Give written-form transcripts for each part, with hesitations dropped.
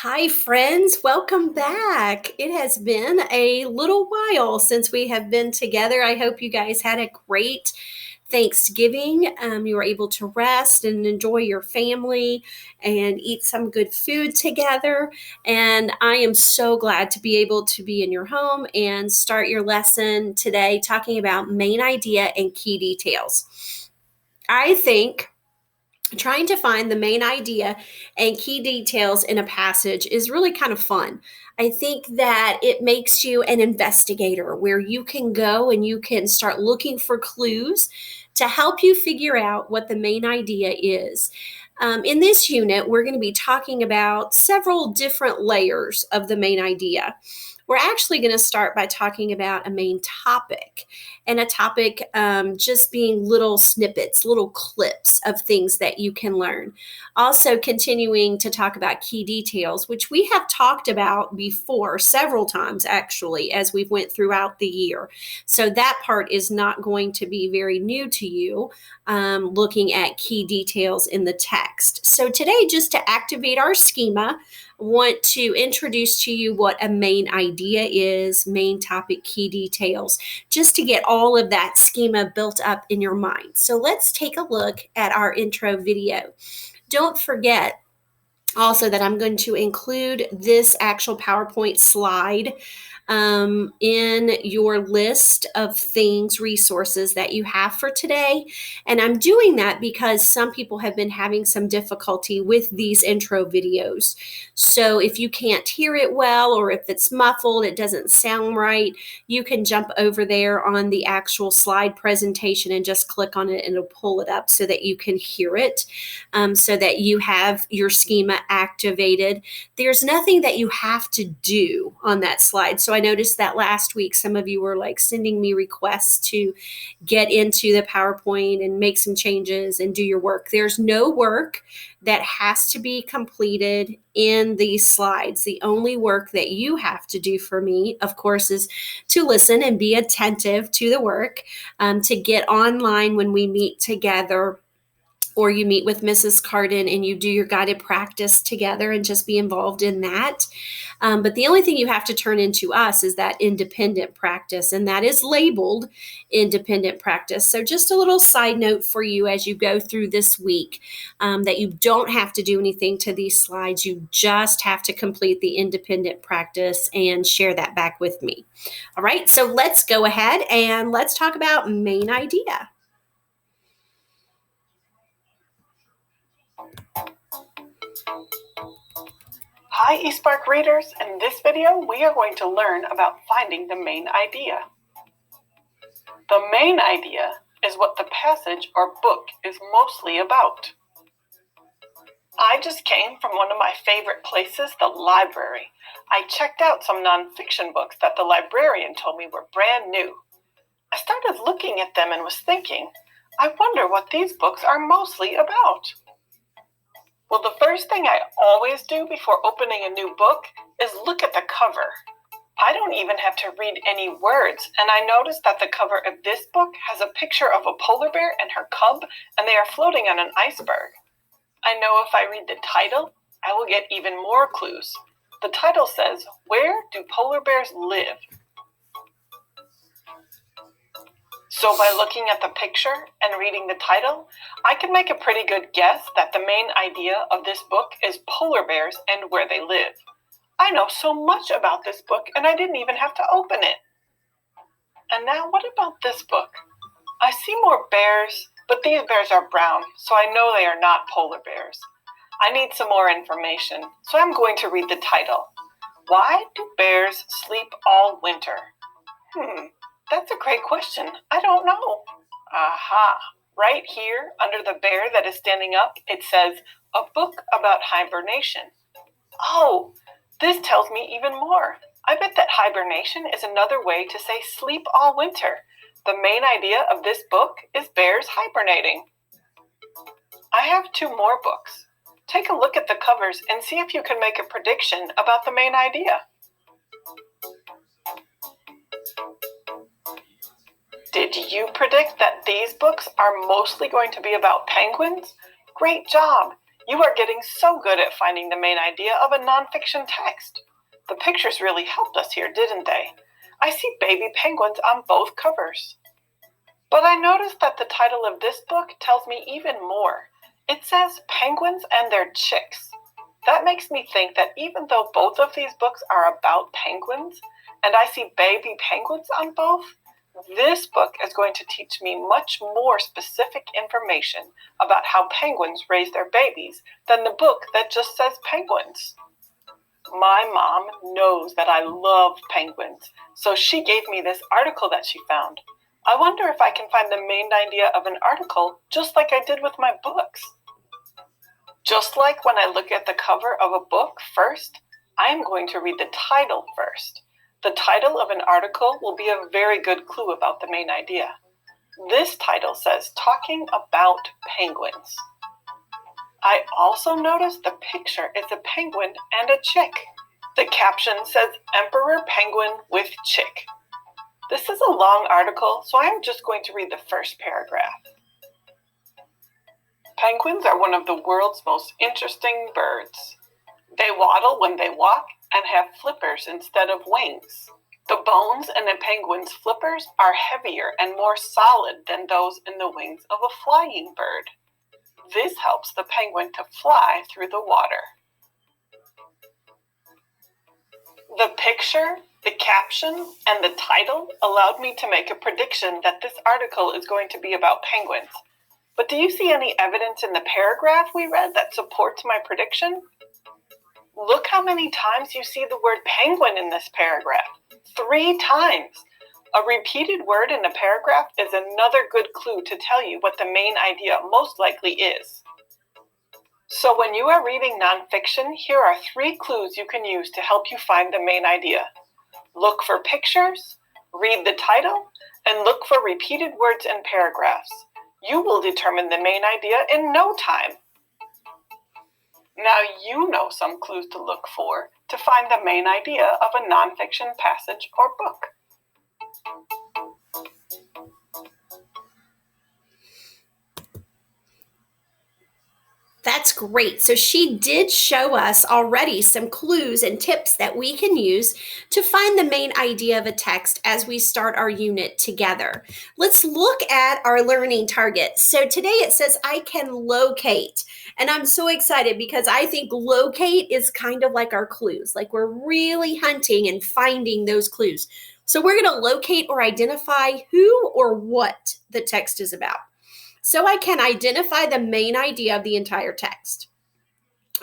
Hi, friends. Welcome back. It has been a little while since we have been together. I hope you guys had a great Thanksgiving. You were able to rest and enjoy your family and eat some good food together. And I am so glad to be able to be in your home and start your lesson today talking about main idea and key details. I think trying to find the main idea and key details in a passage is really kind of fun. I think that it makes you an investigator where you can go and you can start looking for clues to help you figure out what the main idea is. In this unit, we're going to be talking about several different layers of the main idea. We're actually going to start by talking about a main topic, and a topic just being little snippets, little clips of things that you can learn. Also, continuing to talk about key details, which we have talked about before several times actually as we've went throughout the year. So that part is not going to be very new to you, looking at key details in the text. So today, just to activate our schema, want to introduce to you what a main idea is, main topic, key details, just to get all of that schema built up in your mind. So let's take a look at our intro video. Don't forget also that I'm going to include this actual PowerPoint slide in your list of things, resources that you have for today. And I'm doing that because some people have been having some difficulty with these intro videos. So if you can't hear it well, or if it's muffled, it doesn't sound right, you can jump over there on the actual slide presentation and just click on it and it'll pull it up so that you can hear it, so that you have your schema activated. There's nothing that you have to do on that slide. So I noticed that last week some of you were like sending me requests to get into the PowerPoint and make some changes and do your work. There's no work that has to be completed in these slides. The only work that you have to do for me, of course, is to listen and be attentive to the work, to get online when we meet together, or you meet with Mrs. Cardin and you do your guided practice together and just be involved in that. But the only thing you have to turn into us is that independent practice, and that is labeled independent practice. So just a little side note for you as you go through this week, that you don't have to do anything to these slides. You just have to complete the independent practice and share that back with me. All right, so let's go ahead and let's talk about main idea. Hi eSpark readers, in this video we are going to learn about finding the main idea. The main idea is what the passage or book is mostly about. I just came from one of my favorite places, the library. I checked out some nonfiction books that the librarian told me were brand new. I started looking at them and was thinking, I wonder what these books are mostly about. Well, the first thing I always do before opening a new book is look at the cover. I don't even have to read any words, and I noticed that the cover of this book has a picture of a polar bear and her cub, and they are floating on an iceberg. I know if I read the title, I will get even more clues. The title says, "Where do polar bears live?" So by looking at the picture and reading the title, I can make a pretty good guess that the main idea of this book is polar bears and where they live. I know so much about this book and I didn't even have to open it. And now what about this book? I see more bears, but these bears are brown, so I know they are not polar bears. I need some more information, so I'm going to read the title. Why do bears sleep all winter? That's a great question. I don't know. Aha! Right here, under the bear that is standing up, it says, "A book about hibernation." Oh, this tells me even more. I bet that hibernation is another way to say sleep all winter. The main idea of this book is bears hibernating. I have two more books. Take a look at the covers and see if you can make a prediction about the main idea. Did you predict that these books are mostly going to be about penguins? Great job! You are getting so good at finding the main idea of a nonfiction text. The pictures really helped us here, didn't they? I see baby penguins on both covers. But I noticed that the title of this book tells me even more. It says Penguins and Their Chicks. That makes me think that even though both of these books are about penguins, and I see baby penguins on both, this book is going to teach me much more specific information about how penguins raise their babies than the book that just says penguins. My mom knows that I love penguins, so she gave me this article that she found. I wonder if I can find the main idea of an article just like I did with my books. Just like when I look at the cover of a book first, I am going to read the title first. The title of an article will be a very good clue about the main idea. This title says Talking About Penguins. I also noticed the picture is a penguin and a chick. The caption says Emperor Penguin with Chick. This is a long article, so I'm just going to read the first paragraph. Penguins are one of the world's most interesting birds. They waddle when they walk and have flippers instead of wings. The bones in a penguin's flippers are heavier and more solid than those in the wings of a flying bird. This helps the penguin to fly through the water. The picture, the caption, and the title allowed me to make a prediction that this article is going to be about penguins. But do you see any evidence in the paragraph we read that supports my prediction? Look how many times you see the word penguin in this paragraph. 3 times. A repeated word in a paragraph is another good clue to tell you what the main idea most likely is. So when you are reading nonfiction, here are 3 clues you can use to help you find the main idea. Look for pictures, read the title, and look for repeated words in paragraphs. You will determine the main idea in no time. Now you know some clues to look for to find the main idea of a nonfiction passage or book. That's great. So she did show us already some clues and tips that we can use to find the main idea of a text as we start our unit together. Let's look at our learning targets. So today it says I can locate. And I'm so excited because I think locate is kind of like our clues, like we're really hunting and finding those clues. So we're going to locate or identify who or what the text is about. So I can identify the main idea of the entire text.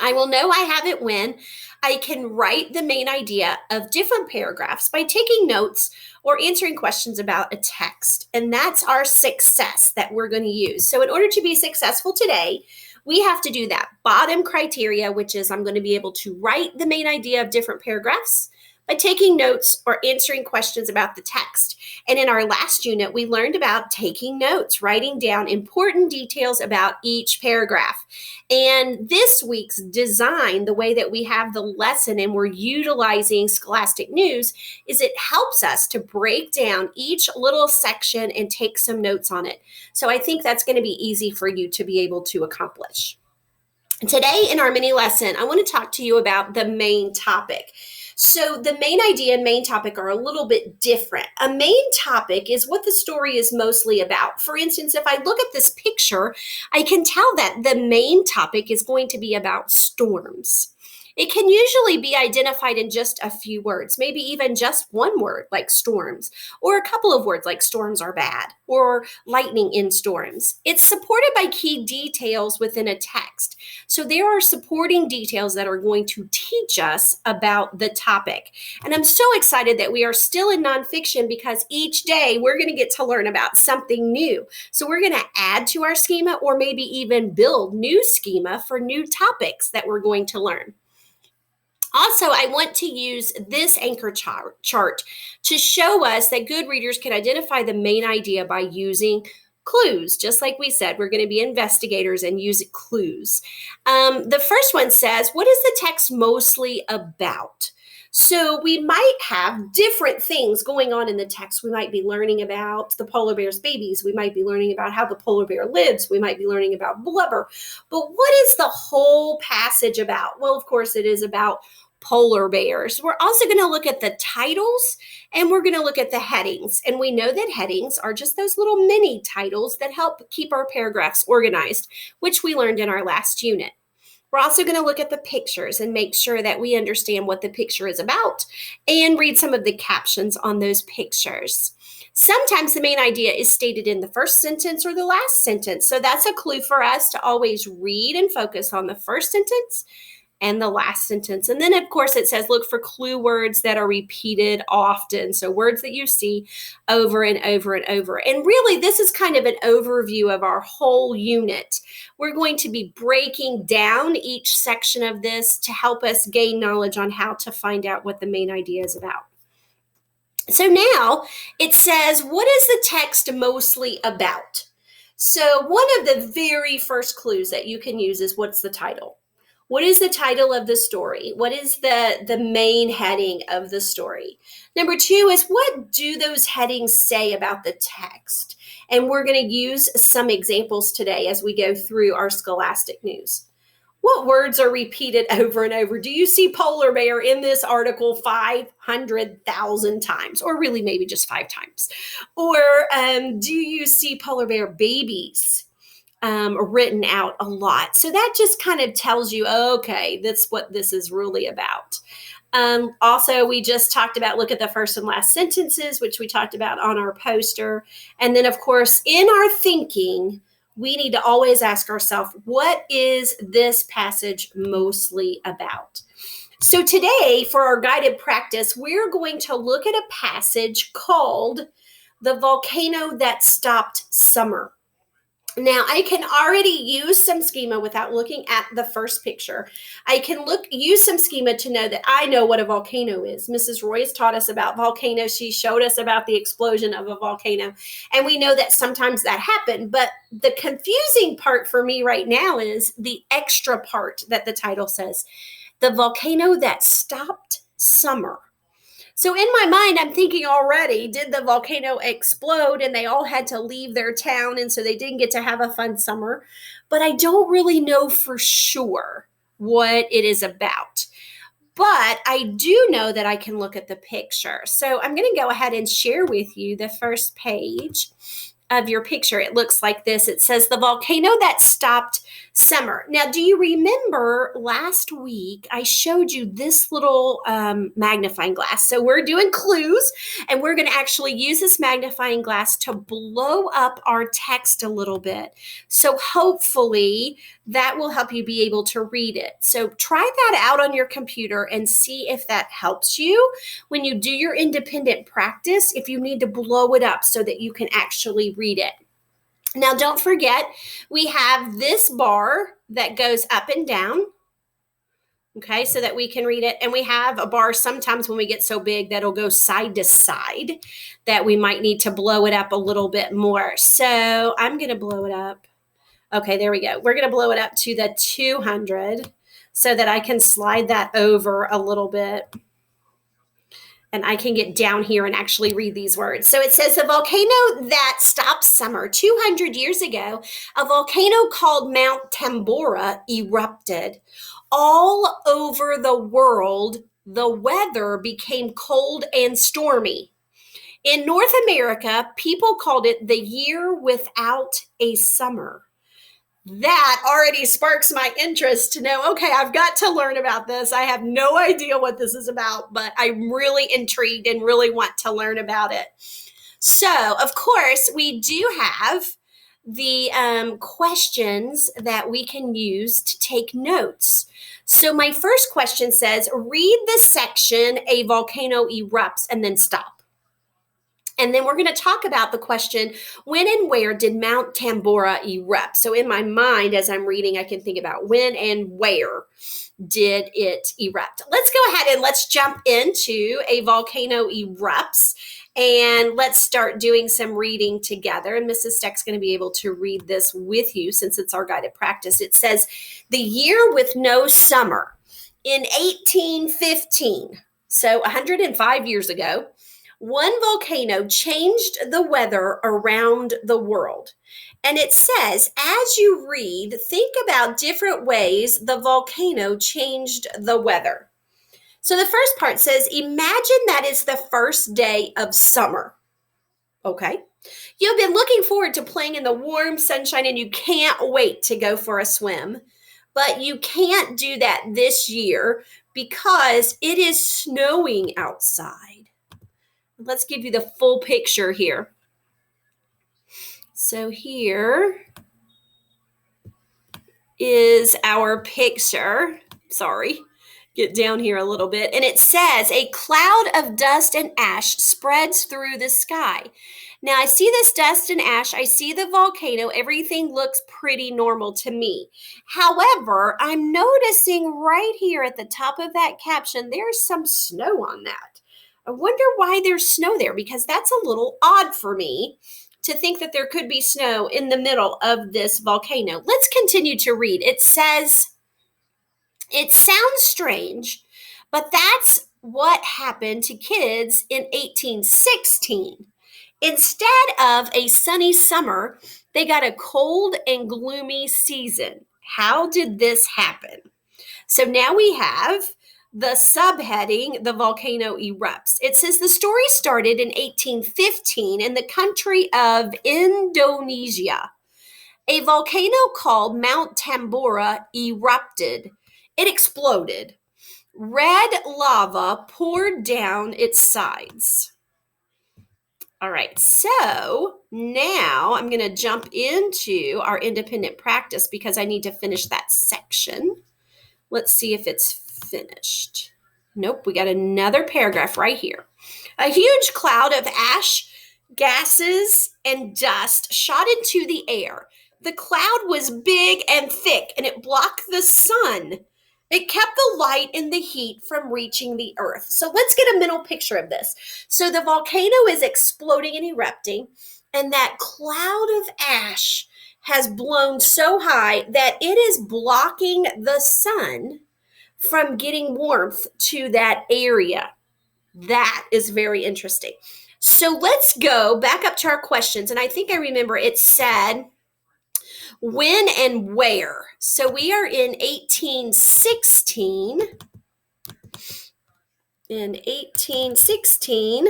I will know I have it when I can write the main idea of different paragraphs by taking notes or answering questions about a text. And that's our success that we're going to use. So in order to be successful today, we have to do that bottom criteria, which is I'm going to be able to write the main idea of different paragraphs by taking notes or answering questions about the text. And in our last unit, we learned about taking notes, writing down important details about each paragraph. And this week's design, the way that we have the lesson and we're utilizing Scholastic News, is it helps us to break down each little section and take some notes on it. So I think that's going to be easy for you to be able to accomplish. Today in our mini lesson, I want to talk to you about the main topic. So the main idea and main topic are a little bit different. A main topic is what the story is mostly about. For instance, if I look at this picture, I can tell that the main topic is going to be about storms. It can usually be identified in just a few words, maybe even just one word like storms, or a couple of words like storms are bad, or lightning in storms. It's supported by key details within a text. So there are supporting details that are going to teach us about the topic. And I'm so excited that we are still in nonfiction because each day we're going to get to learn about something new. So we're going to add to our schema or maybe even build new schema for new topics that we're going to learn. Also, I want to use this anchor chart to show us that good readers can identify the main idea by using clues. Just like we said, we're going to be investigators and use clues. The first one says, what is the text mostly about? So we might have different things going on in the text. We might be learning about the polar bear's babies. We might be learning about how the polar bear lives. We might be learning about blubber. But what is the whole passage about? Well, of course, it is about polar bears. We're also going to look at the titles and we're going to look at the headings. And we know that headings are just those little mini titles that help keep our paragraphs organized, which we learned in our last unit. We're also going to look at the pictures and make sure that we understand what the picture is about and read some of the captions on those pictures. Sometimes the main idea is stated in the first sentence or the last sentence. So that's a clue for us to always read and focus on the first sentence and the last sentence. And then, of course, it says look for clue words that are repeated often. So words that you see over and over and over. And really, this is kind of an overview of our whole unit. We're going to be breaking down each section of this to help us gain knowledge on how to find out what the main idea is about. So now it says, what is the text mostly about? So one of the very first clues that you can use is what's the title? What is the title of the story? What is the main heading of the story? Number two is what do those headings say about the text? And we're going to use some examples today as we go through our scholastic news. What words are repeated over and over? Do you see polar bear in this article 500,000 times, or really maybe just 5 times? Or do you see polar bear babies written out a lot? So that just kind of tells you, okay, that's what this is really about. Also, we just talked about look at the first and last sentences, which we talked about on our poster. And then, of course, in our thinking, we need to always ask ourselves, what is this passage mostly about? So today, for our guided practice, we're going to look at a passage called The Volcano That Stopped Summer. Now, I can already use some schema without looking at the first picture. I can use some schema to know that I know what a volcano is. Mrs. Royce taught us about volcanoes. She showed us about the explosion of a volcano. And we know that sometimes that happened. But the confusing part for me right now is the extra part that the title says, The Volcano That Stopped Summer. So in my mind, I'm thinking already, did the volcano explode and they all had to leave their town and so they didn't get to have a fun summer? But I don't really know for sure what it is about. But I do know that I can look at the picture. So I'm going to go ahead and share with you the first page of your picture. It looks like this. It says the volcano that stopped summer. Now, do you remember last week I showed you this little magnifying glass? So we're doing clues and we're going to actually use this magnifying glass to blow up our text a little bit. So hopefully that will help you be able to read it. So try that out on your computer and see if that helps you when you do your independent practice, if you need to blow it up so that you can actually read it. Now, don't forget, we have this bar that goes up and down, okay, so that we can read it. And we have a bar sometimes when we get so big that'll go side to side that we might need to blow it up a little bit more. So I'm going to blow it up. Okay, there we go. We're going to blow it up to the 200 so that I can slide that over a little bit. And I can get down here and actually read these words. So it says, a volcano that stopped summer 200 years ago, a volcano called Mount Tambora erupted. All over the world, the weather became cold and stormy. In North America, people called it the year without a summer. That already sparks my interest to know, okay, I've got to learn about this. I have no idea what this is about, but I'm really intrigued and really want to learn about it. So, of course, we do have the questions that we can use to take notes. So my first question says, read the section, a volcano erupts, and then stop. And then we're going to talk about the question, when and where did Mount Tambora erupt? So in my mind, as I'm reading, I can think about when and where did it erupt. Let's go ahead and let's jump into a volcano erupts. And let's start doing some reading together. And Mrs. Steck's going to be able to read this with you since it's our guided practice. It says, the year with no summer. In 1815, So 105 years ago, one volcano changed the weather around the world. And it says, as you read, think about different ways the volcano changed the weather. So the first part says, imagine that it's the first day of summer. Okay. You've been looking forward to playing in the warm sunshine and you can't wait to go for a swim. But you can't do that this year because it is snowing outside. Let's give you the full picture here. So here is our picture. Sorry, get down here a little bit. And it says, a cloud of dust and ash spreads through the sky. Now, I see this dust and ash. I see the volcano. Everything looks pretty normal to me. However, I'm noticing right here at the top of that caption, there's some snow on that. I wonder why there's snow there, because that's a little odd for me to think that there could be snow in the middle of this volcano. Let's continue to read. It says, it sounds strange, but that's what happened to kids in 1816. Instead of a sunny summer, they got a cold and gloomy season. How did this happen? So now we have the subheading, the volcano erupts. It says the story started in 1815 in the country of Indonesia. A volcano called Mount Tambora erupted. It exploded. Red lava poured down its sides. All right, so now I'm going to jump into our independent practice because I need to finish that section. Let's see if it's finished. Nope, we got another paragraph right here. A huge cloud of ash, gases, and dust shot into the air. The cloud was big and thick, and it blocked the sun. It kept the light and the heat from reaching the earth. So let's get a mental picture of this. So the volcano is exploding and erupting, and that cloud of ash has blown so high that it is blocking the sun from getting warmth to that area. That is very interesting. So let's go back up to our questions. And I think I remember it said, when and where. So we are in 1816. In 1816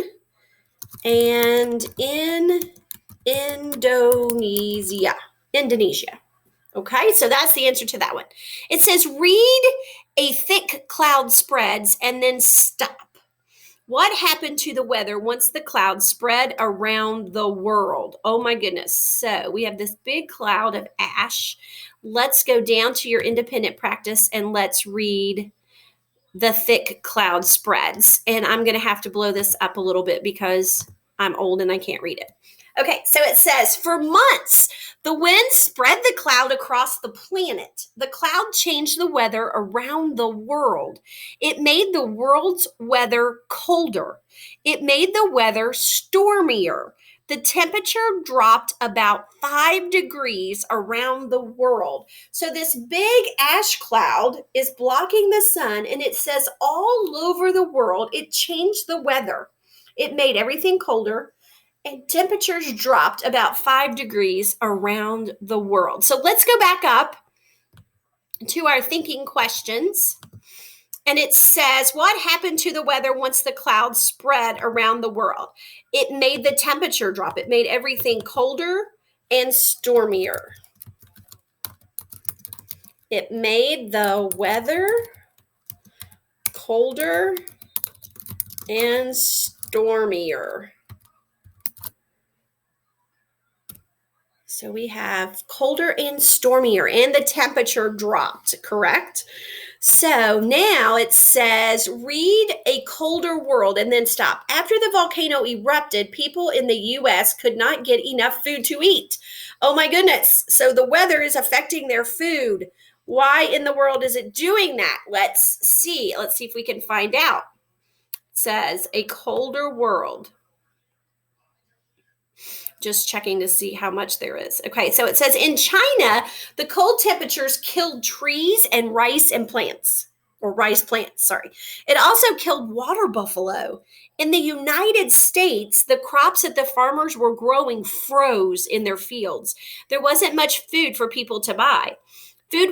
and in Indonesia. Okay, so that's the answer to that one. It says, read a thick cloud spreads and then stop. What happened to the weather once the cloud spread around the world? Oh my goodness. So we have this big cloud of ash. Let's go down to your independent practice and let's read the thick cloud spreads. And I'm going to have to blow this up a little bit because I'm old and I can't read it. Okay, so it says, for months, the wind spread the cloud across the planet. The cloud changed the weather around the world. It made the world's weather colder. It made the weather stormier. The temperature dropped about 5 degrees around the world. So this big ash cloud is blocking the sun, and it says all over the world, it changed the weather. It made everything colder. And temperatures dropped about 5 degrees around the world. So let's go back up to our thinking questions. And it says, what happened to the weather once the clouds spread around the world? It made the temperature drop. It made everything colder and stormier. It made the weather colder and stormier. So we have colder and stormier, and the temperature dropped, correct? So now it says, read a colder world and then stop. After the volcano erupted, people in the U.S. could not get enough food to eat. Oh my goodness. So the weather is affecting their food. Why in the world is it doing that? Let's see. Let's see if we can find out. It says, a colder world. Just checking to see how much there is. Okay, so it says in China, the cold temperatures killed trees and rice and plants. or rice plants, sorry. It also killed water buffalo. In the United States, the crops that the farmers were growing froze in their fields. There wasn't much food for people to buy. Food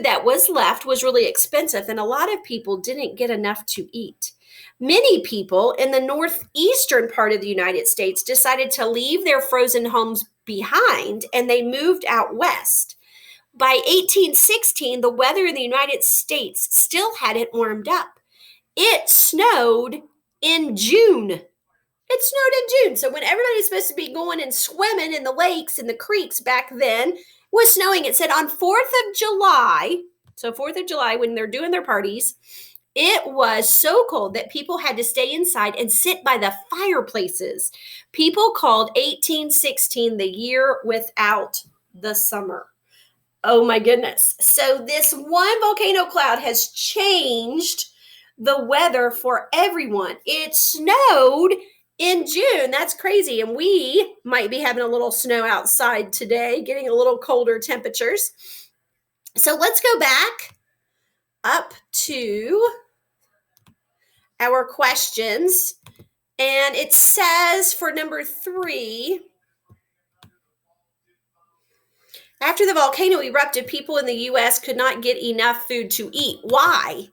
that was left was really expensive, and a lot of people didn't get enough to eat. Many people in the northeastern part of the United States decided to leave their frozen homes behind, and they moved out west. By 1816, the weather in the United States still hadn't warmed up. It snowed in June. It snowed in June. So when everybody's supposed to be going and swimming in the lakes and the creeks back then, it was snowing. It said on 4th of July, so 4th of July when they're doing their parties, it was so cold that people had to stay inside and sit by the fireplaces. People called 1816 the year without the summer. Oh my goodness. So this one volcano cloud has changed the weather for everyone. It snowed in June. That's crazy. And we might be having a little snow outside today, getting a little colder temperatures. So let's go back up to our questions. And it says for number 3, after the volcano erupted, people in the U.S. could not get enough food to eat. Why?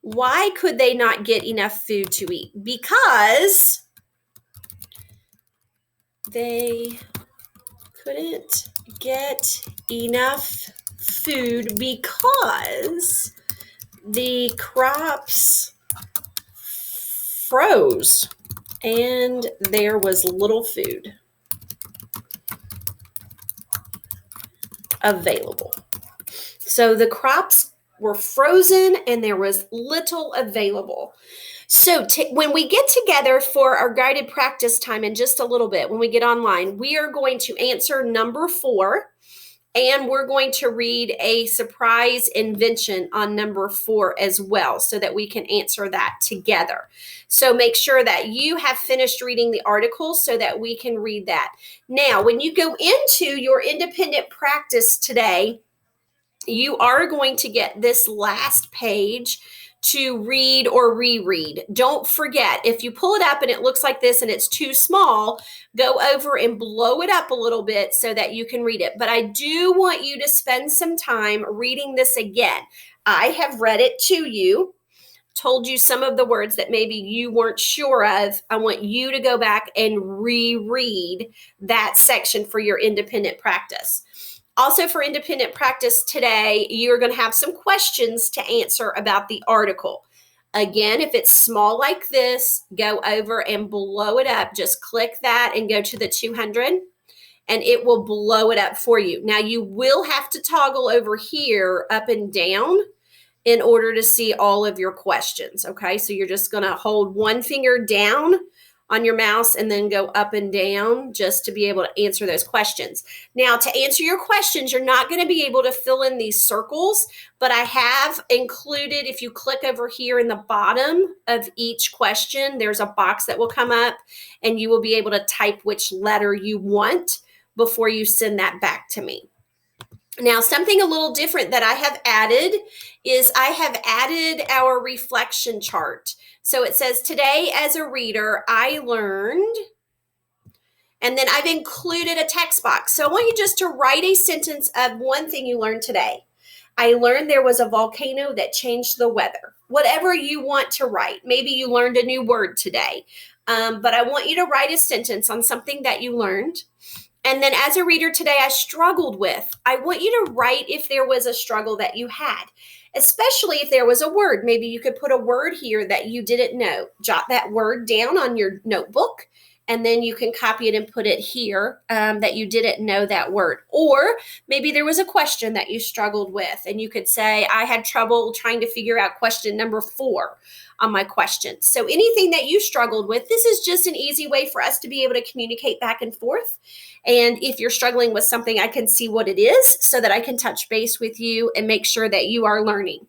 Why could they not get enough food to eat? Because they couldn't get enough food because the crops froze and there was little food available. So the crops were frozen and there was little available. So when we get together for our guided practice time in just a little bit, when we get online, we are going to answer number 4, and we're going to read a surprise invention on number 4 as well, so that we can answer that together. So make sure that you have finished reading the article so that we can read that. Now, when you go into your independent practice today, you are going to get this last page to read or reread. Don't forget, if you pull it up and it looks like this and it's too small, go over and blow it up a little bit so that you can read it. But I do want you to spend some time reading this again. I have read it to you, told you some of the words that maybe you weren't sure of. I want you to go back and reread that section for your independent practice. Also, for independent practice today, you're going to have some questions to answer about the article. Again, if it's small like this, go over and blow it up. Just click that and go to the 200, and it will blow it up for you. Now, you will have to toggle over here up and down in order to see all of your questions, okay? So you're just going to hold one finger down on your mouse and then go up and down just to be able to answer those questions. Now, to answer your questions, you're not going to be able to fill in these circles, but I have included, if you click over here in the bottom of each question, there's a box that will come up and you will be able to type which letter you want before you send that back to me. Now, something a little different that I have added is I have added our reflection chart. So it says, today as a reader, I learned, and then I've included a text box. So I want you just to write a sentence of one thing you learned today. I learned there was a volcano that changed the weather. Whatever you want to write. Maybe you learned a new word today. But I want you to write a sentence on something that you learned. And then as a reader today, I struggled with. I want you to write if there was a struggle that you had, especially if there was a word. Maybe you could put a word here that you didn't know. Jot that word down on your notebook, and then you can copy it and put it here that you didn't know that word. Or maybe there was a question that you struggled with, and you could say, I had trouble trying to figure out question number 4 on my questions. So anything that you struggled with, this is just an easy way for us to be able to communicate back and forth. And if you're struggling with something, I can see what it is so that I can touch base with you and make sure that you are learning.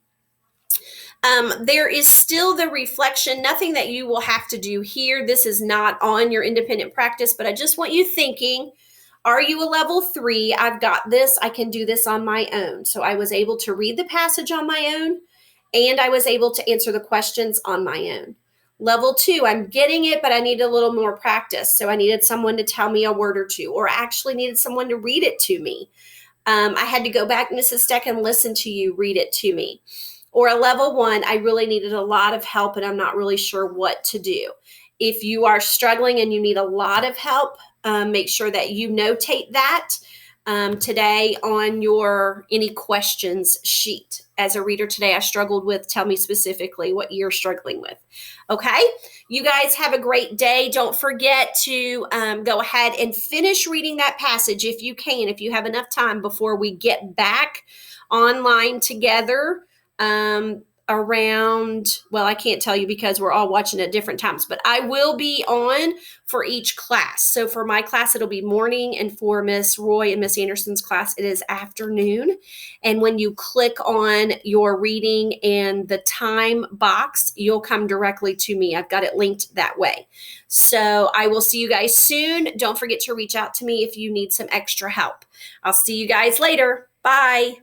There is still the reflection, nothing that you will have to do here. This is not on your independent practice, but I just want you thinking, are you a level 3? I've got this. I can do this on my own. So I was able to read the passage on my own, and I was able to answer the questions on my own. Level 2, I'm getting it, but I need a little more practice. So I needed someone to tell me a word or two, or actually needed someone to read it to me. I had to go back, Mrs. Steck, and listen to you read it to me. Or a level 1, I really needed a lot of help and I'm not really sure what to do. If you are struggling and you need a lot of help, make sure that you notate that today on your any questions sheet. As a reader today, I struggled with, tell me specifically what you're struggling with. Okay, you guys have a great day. Don't forget to go ahead and finish reading that passage if you can, if you have enough time before we get back online together. Around, well, I can't tell you because we're all watching at different times, but I will be on for each class. So for my class, it'll be morning, and for Miss Roy and Miss Anderson's class, it is afternoon. And when you click on your reading and the time box, you'll come directly to me. I've got it linked that way. So I will see you guys soon. Don't forget to reach out to me if you need some extra help. I'll see you guys later. Bye.